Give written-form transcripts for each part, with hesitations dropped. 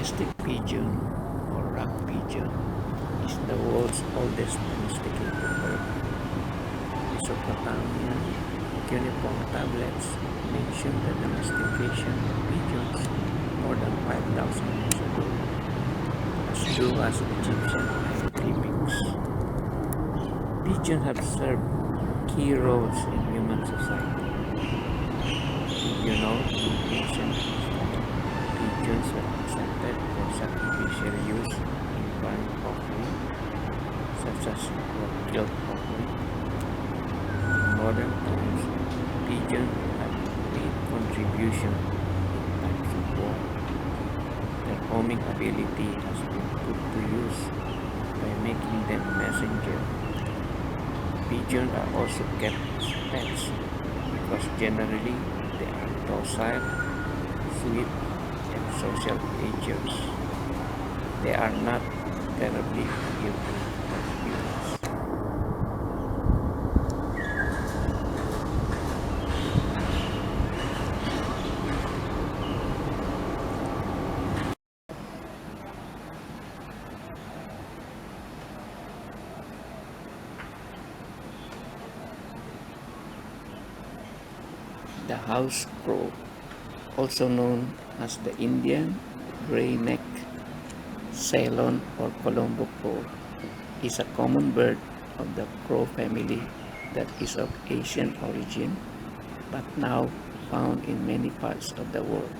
domestic pigeon, or rock pigeon, is the world's oldest domesticated bird. Mesopotamian cuneiform tablets mention the domestication of pigeons more than 5,000 years ago, as do as Egyptian hieroglyphics. Pigeons have served key roles in human society. You know, in ancient history, pigeons were accepted for sacrificial use in barn offering, such as guilt offering. In modern times, pigeons have made contribution in times of war. Their homing ability has been put to use by making them messenger. Pigeons are also kept as pets because generally they are docile, sweet, and social creatures. They are not terribly fearful of humans. The house crow, also known as the Indian gray-necked Ceylon or Colombo crow, is a common bird of the crow family that is of Asian origin but now found in many parts of the world.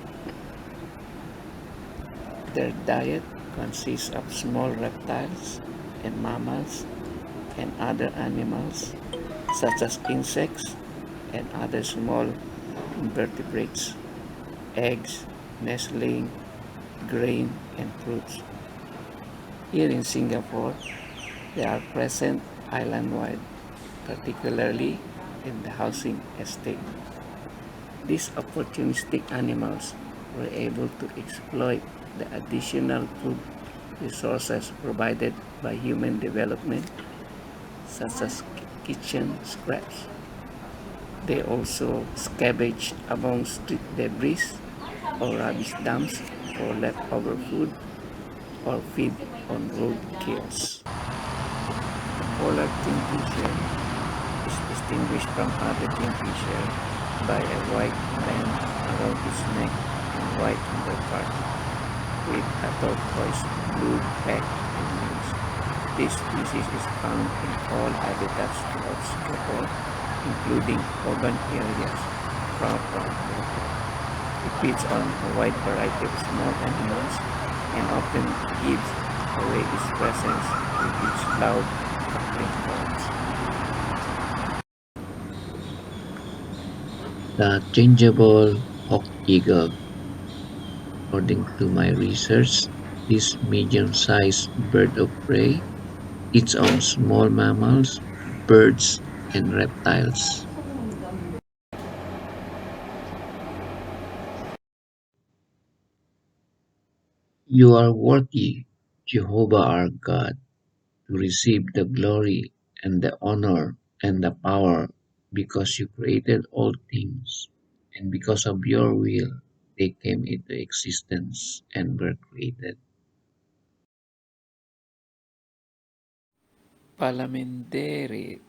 Their diet consists of small reptiles and mammals and other animals such as insects and other small invertebrates, eggs, nestling, grain, and fruits. Here in Singapore, they are present island-wide, particularly in the housing estate. These opportunistic animals were able to exploit the additional food resources provided by human development, such as kitchen scraps. They also scavenge among street debris or rubbish dumps for leftover food or feed on roadkills. The polar kingfisher is distinguished from other kingfisher by a white band around its neck and white underpart with a turquoise blue back and wings. This species is found in all habitats throughout Singapore, including urban areas far from water. It feeds on a wide variety of small animals and often gives away its presence with its loud cackling calls. The changeable hawk eagle. According to my research, this medium-sized bird of prey eats on small mammals, birds, and reptiles. You are worthy, Jehovah our God, to receive the glory and the honor and the power, because you created all things, and because of your will they came into existence and were created. Palamendere